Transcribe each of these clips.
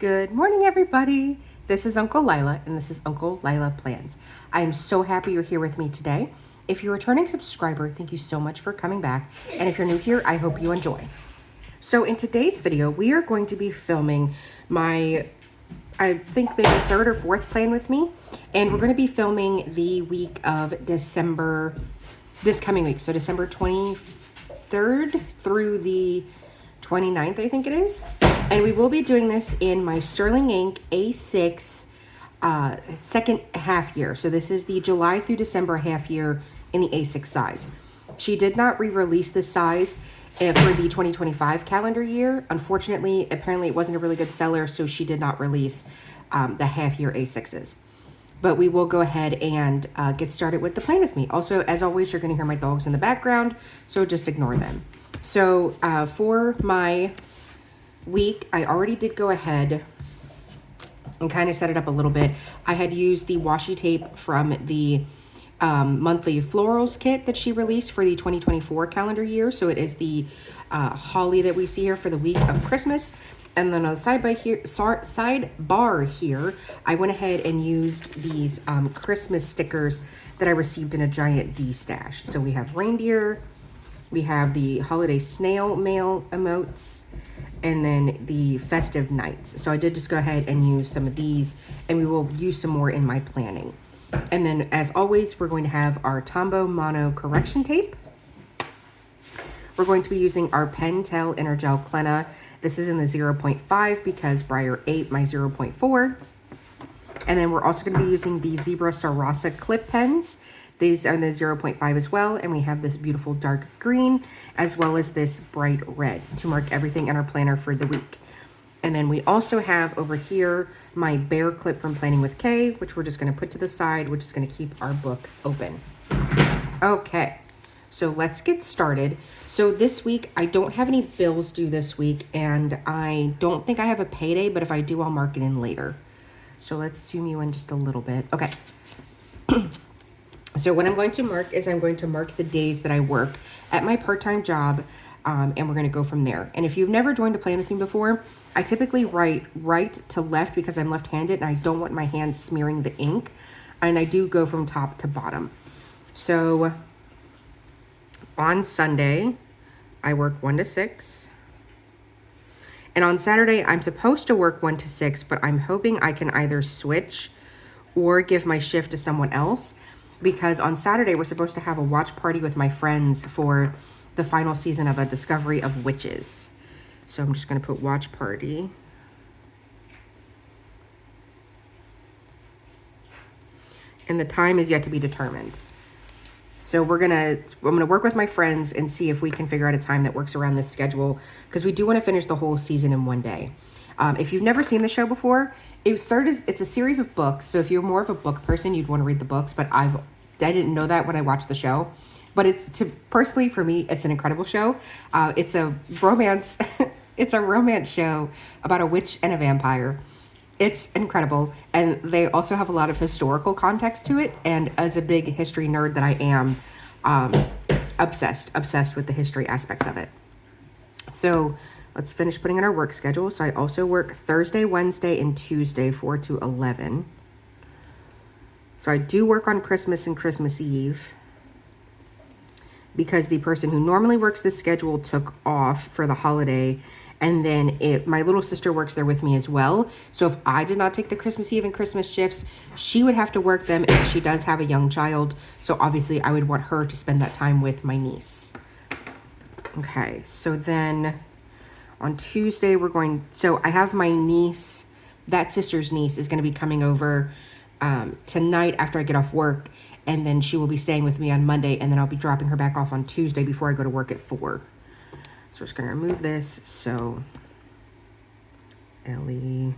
Good morning, everybody. This is Uncle Lila, and this is Uncle Lila Plans. I am so happy you're here with me today. If you're a returning subscriber, thank you so much for coming back. And if you're new here, I hope you enjoy. So in today's video, we are going to be filming my, I think maybe third or fourth plan with me. And we're going to be filming the week of December, this coming week. So December 23rd through the 29th, I think it is. And we will be doing this in my Sterling Ink A6 second half year. So this is the July through December half year in the A6 size. She did not re-release this size for the 2025 calendar year. Unfortunately, apparently it wasn't a really good seller, so she did not release the half year A6s. But we will go ahead and get started with the plan with me. Also, as always, you're going to hear my dogs in the background, so just ignore them. So for my week, I already did go ahead and kind of set it up a little bit. I had used the washi tape from the monthly florals kit that she released for the 2024 calendar year. So it is the holly that we see here for the week of Christmas. And then on the sidebar here, I went ahead and used these Christmas stickers that I received in a giant D stash. So we have reindeer, we have the holiday snail mail emotes, and then the festive nights. So I did just go ahead and use some of these, and we will use some more in my planning. And then as always, we're going to have our Tombow Mono correction tape. We're going to be using our Pentel Energel Clenna. This is in the 0.5 because Briar ate my 0.4. And then we're also going to be using the Zebra Sarasa clip pens. These are the 0.5 as well, and we have this beautiful dark green as well as this bright red to mark everything in our planner for the week. And then we also have over here my bear clip from Planning with Kay, which we're just going to put to the side, which is going to keep our book open. Okay, so let's get started. So this week, I don't have any bills due this week, and I don't think I have a payday, but if I do, I'll mark it in later. So let's zoom you in just a little bit. Okay. So what I'm going to mark is I'm going to mark the days that I work at my part-time job, and we're going to go from there. And if you've never joined a plan with me before, I typically write right to left because I'm left-handed and I don't want my hands smearing the ink. And I do go from top to bottom. So on Sunday, I work 1 to 6. And on Saturday, I'm supposed to work 1 to 6, but I'm hoping I can either switch or give my shift to someone else. Because on Saturday, we're supposed to have a watch party with my friends for the final season of A Discovery of Witches. So I'm just going to put watch party. And the time is yet to be determined. So I'm gonna work with my friends and see if we can figure out a time that works around this schedule, because we do want to finish the whole season in one day. If you've never seen the show before, it's a series of books. So if you're more of a book person, you'd want to read the books, but I didn't know that when I watched the show. But personally, for me, it's an incredible show. It's a romance, it's a romance show about a witch and a vampire. It's incredible. And they also have a lot of historical context to it. And as a big history nerd that I am, obsessed with the history aspects of it. So let's finish putting in our work schedule. So I also work Thursday, Wednesday, and Tuesday, 4 to 11. So I do work on Christmas and Christmas Eve because the person who normally works this schedule took off for the holiday. And then my little sister works there with me as well. So if I did not take the Christmas Eve and Christmas shifts, she would have to work them, and she does have a young child. So obviously I would want her to spend that time with my niece. Okay, so then on Tuesday, so I have my niece, that sister's niece is going to be coming over tonight after I get off work, and then she will be staying with me on Monday, and then I'll be dropping her back off on Tuesday before I go to work at 4. So we're just going to remove this. So Ellie,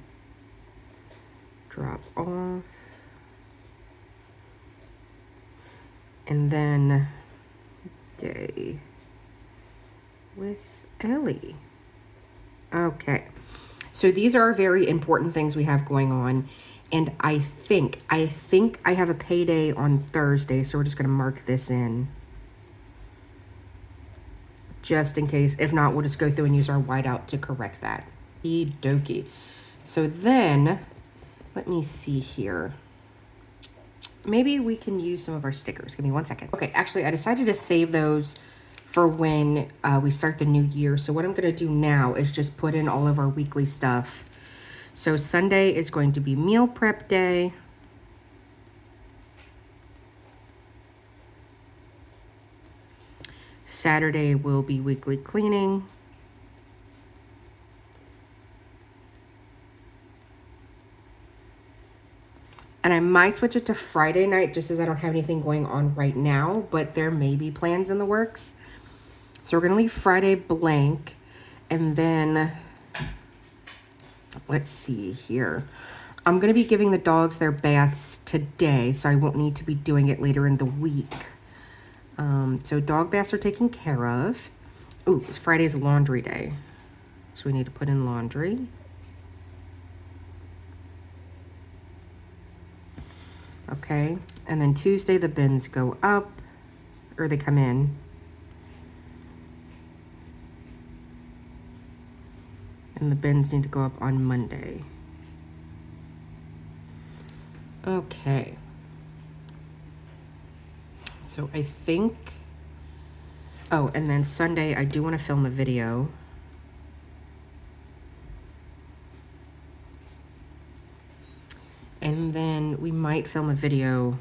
drop off. And then day with Ellie. Okay, so these are very important things we have going on, and I think I have a payday on Thursday, so we're just going to mark this in just in case. If not, we'll just go through and use our whiteout to correct that. Okie dokie. So then, let me see here. Maybe we can use some of our stickers. Give me 1 second. Okay, actually, I decided to save those for when we start the new year. So what I'm gonna do now is just put in all of our weekly stuff. So Sunday is going to be meal prep day. Saturday will be weekly cleaning. And I might switch it to Friday night just as I don't have anything going on right now, but there may be plans in the works. So we're gonna leave Friday blank. And then, let's see here. I'm gonna be giving the dogs their baths today, so I won't need to be doing it later in the week. So dog baths are taken care of. Ooh, Friday's laundry day. So we need to put in laundry. Okay, and then Tuesday the bins go up, or they come in. And the bins need to go up on Monday. Okay. So I think, oh, and then Sunday I do want to film a video. And then we might film a video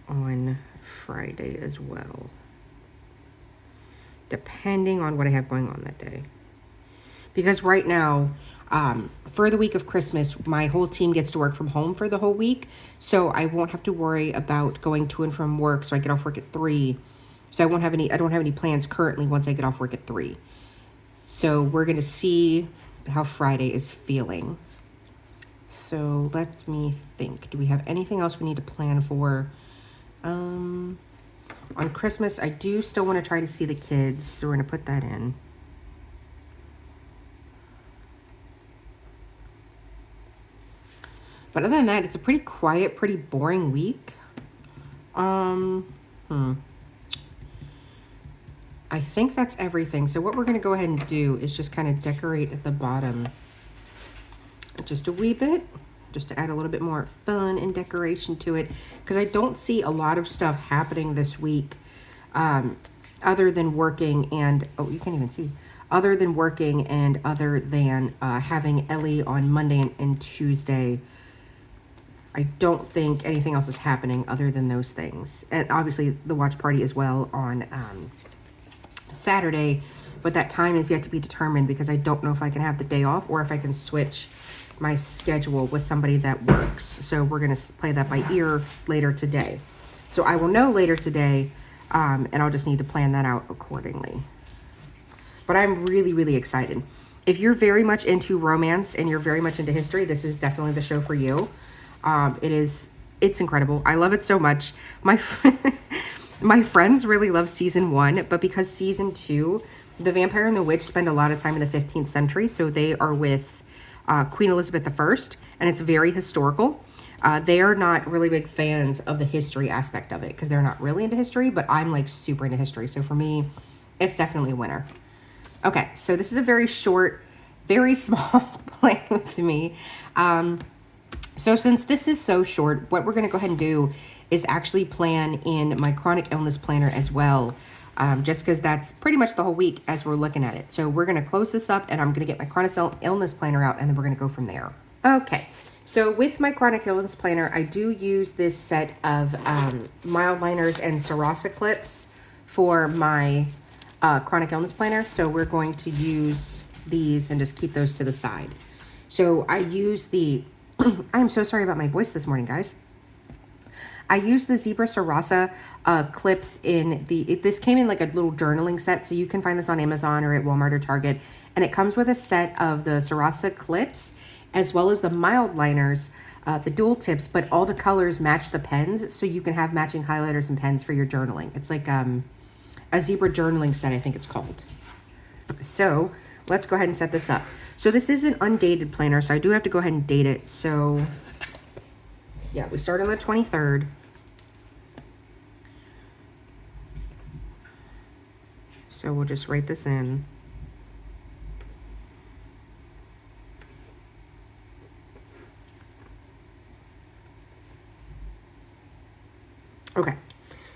on Friday as well, depending on what I have going on that day. Because right now, for the week of Christmas, my whole team gets to work from home for the whole week. So I won't have to worry about going to and from work. So I get off work at 3. So I don't have any plans currently once I get off work at 3. So we're going to see how Friday is feeling. So let me think. Do we have anything else we need to plan for? On Christmas, I do still want to try to see the kids. So we're going to put that in. But other than that, it's a pretty quiet, pretty boring week. I think that's everything. So what we're going to go ahead and do is just kind of decorate at the bottom just a wee bit, just to add a little bit more fun and decoration to it, because I don't see a lot of stuff happening this week other than working and, oh, you can't even see, other than working and other than having Ellie on Monday and Tuesday. I don't think anything else is happening other than those things. And obviously the watch party as well on Saturday, but that time is yet to be determined because I don't know if I can have the day off or if I can switch my schedule with somebody that works. So we're going to play that by ear later today. So I will know later today, and I'll just need to plan that out accordingly. But I'm really, really excited. If you're very much into romance and you're very much into history, this is definitely the show for you. It's incredible. I love it so much. My friends really love season 1, but because season 2, the vampire and the witch spend a lot of time in the 15th century, so they are with Queen Elizabeth I, and it's very historical. They are not really big fans of the history aspect of it because they're not really into history, but I'm like super into history. So for me, it's definitely a winner. Okay, so this is a very short, very small plan with me. So since this is so short, what we're going to go ahead and do is actually plan in my chronic illness planner as well, just because that's pretty much the whole week as we're looking at it. So we're going to close this up and I'm going to get my chronic illness planner out and then we're going to go from there. Okay, so with my chronic illness planner, I do use this set of mild liners and Sarasa clips for my chronic illness planner. So we're going to use these and just keep those to the side. So I use the I'm so sorry about my voice this morning, guys. I use the Zebra Sarasa clips in this came in like a little journaling set, so you can find this on Amazon or at Walmart or Target. And it comes with a set of the Sarasa clips, as well as the mild liners, the dual tips, but all the colors match the pens, so you can have matching highlighters and pens for your journaling. It's like a Zebra journaling set, I think it's called. So let's go ahead and set this up. So this is an undated planner, so I do have to go ahead and date it. So yeah, we start on the 23rd. So we'll just write this in. Okay.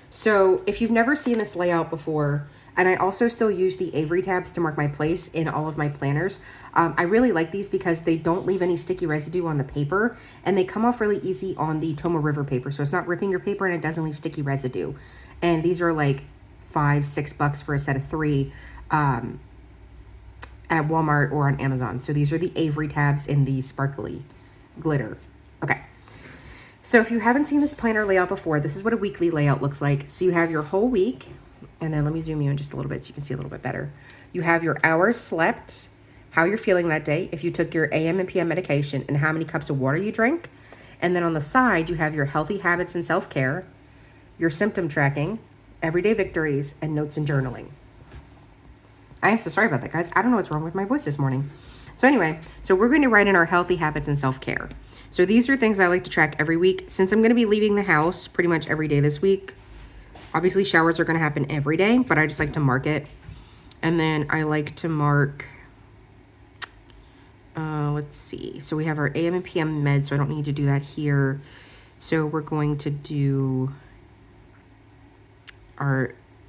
So if you've never seen this layout before, and I also still use the Avery tabs to mark my place in all of my planners. I really like these because they don't leave any sticky residue on the paper, and they come off really easy on the Tomoe River paper. So it's not ripping your paper and it doesn't leave sticky residue. And these are like $5-6 for a set of 3 at Walmart or on Amazon. So these are the Avery tabs in the sparkly glitter. Okay. So if you haven't seen this planner layout before, this is what a weekly layout looks like. So you have your whole week, and then let me zoom you in just a little bit so you can see a little bit better. You have your hours slept, how you're feeling that day, if you took your AM and PM medication, and how many cups of water you drank. And then on the side, you have your healthy habits and self-care, your symptom tracking, everyday victories, and notes and journaling. I am so sorry about that, guys. I don't know what's wrong with my voice this morning. So anyway, so we're going to write in our healthy habits and self-care. So these are things I like to track every week. Since I'm going to be leaving the house pretty much every day this week, obviously showers are going to happen every day, but I just like to mark it. And then I like to mark, let's see. So we have our AM and PM meds, so I don't need to do that here. So we're going to do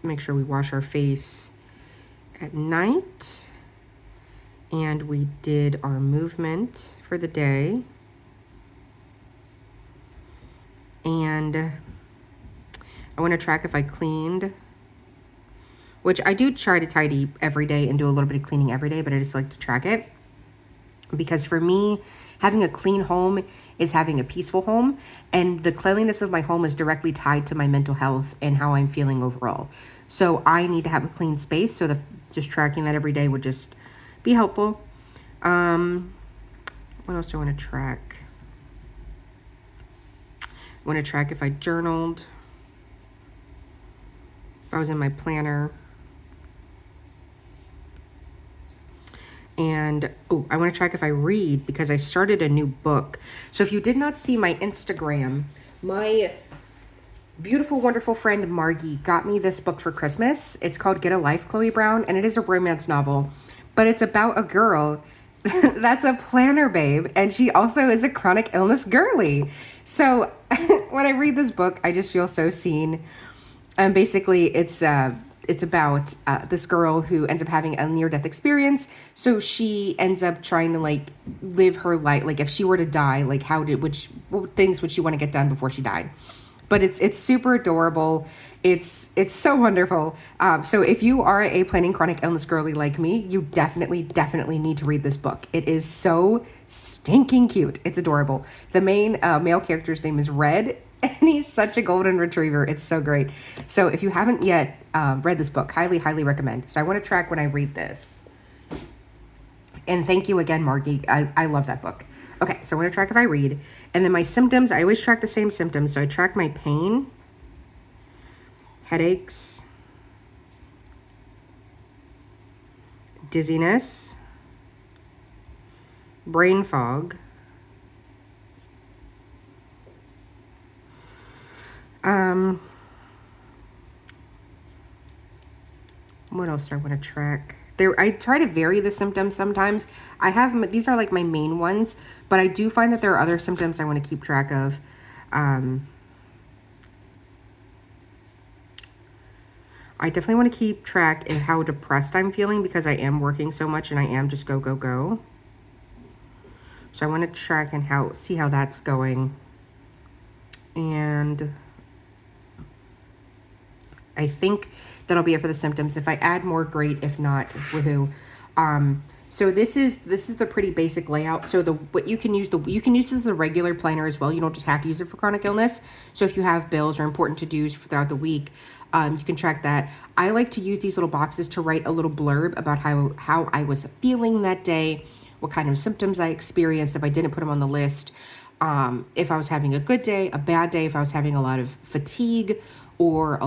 make sure we wash our face at night. And we did our movement for the day. And I want to track if I cleaned, which I do try to tidy every day and do a little bit of cleaning every day, but I just like to track it. Because for me, having a clean home is having a peaceful home, and the cleanliness of my home is directly tied to my mental health and how I'm feeling overall. So I need to have a clean space, so just tracking that every day would just be helpful. What else do I want to track? I want to track if I journaled, if I was in my planner. And I want to track if I read, because I started a new book. So if you did not see my Instagram, my beautiful, wonderful friend Margie got me this book for Christmas. It's called Get a Life, Chloe Brown, and it is a romance novel, but it's about a girl that's a planner babe, and she also is a chronic illness girly. So when I read this book, I just feel so seen. And basically it's about this girl who ends up having a near-death experience. So she ends up trying to like live her life. Like if she were to die, like what things would she want to get done before she died? But it's super adorable. It's so wonderful. So if you are a planning chronic illness girly like me, you definitely need to read this book. It is so stinking cute. It's adorable. The main male character's name is Red, and he's such a golden retriever. It's so great. So if you haven't yet read this book, highly recommend. So I want to track when I read this. And thank you again, Margie. I love that book. Okay, so I want to track if I read. And then my symptoms, I always track the same symptoms. So I track my pain, headaches, dizziness, brain fog, what else do I want to track? I try to vary the symptoms sometimes. These are like my main ones, but I do find that there are other symptoms I want to keep track of. I definitely want to keep track of how depressed I'm feeling, because I am working so much and I am just go. So I want to track and see how that's going. And I think that'll be it for the symptoms. If I add more, great. If not, woohoo. So this is the pretty basic layout. So you can use this as a regular planner as well. You don't just have to use it for chronic illness. So if you have bills or important to-dos throughout the week, you can track that. I like to use these little boxes to write a little blurb about how I was feeling that day, what kind of symptoms I experienced if I didn't put them on the list, if I was having a good day, a bad day, if I was having a lot of fatigue, or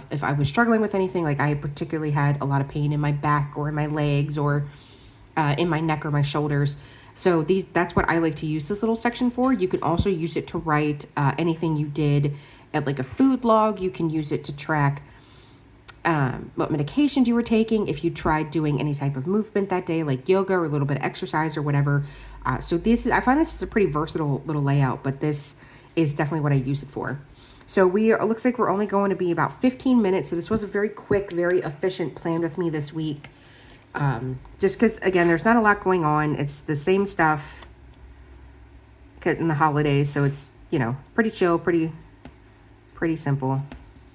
if I was struggling with anything, like I particularly had a lot of pain in my back or in my legs or in my neck or my shoulders. So that's what I like to use this little section for. You can also use it to write anything you did at like a food log. You can use it to track what medications you were taking, if you tried doing any type of movement that day, like yoga or a little bit of exercise or whatever. I find this is a pretty versatile little layout, but this is definitely what I use it for. So it looks like we're only going to be about 15 minutes. So this was a very quick, very efficient plan with me this week. Just because, again, there's not a lot going on. It's the same stuff in the holidays. So it's, you know, pretty chill, pretty simple.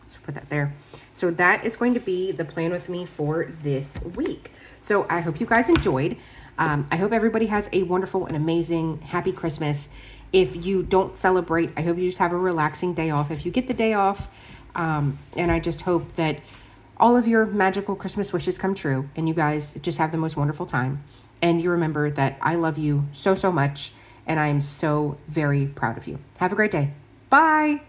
Let's put that there. So that is going to be the plan with me for this week. So I hope you guys enjoyed. I hope everybody has a wonderful and amazing, happy Christmas. If you don't celebrate, I hope you just have a relaxing day off. If you get the day off, and I just hope that all of your magical Christmas wishes come true and you guys just have the most wonderful time. And you remember that I love you so, so much, and I am so very proud of you. Have a great day. Bye.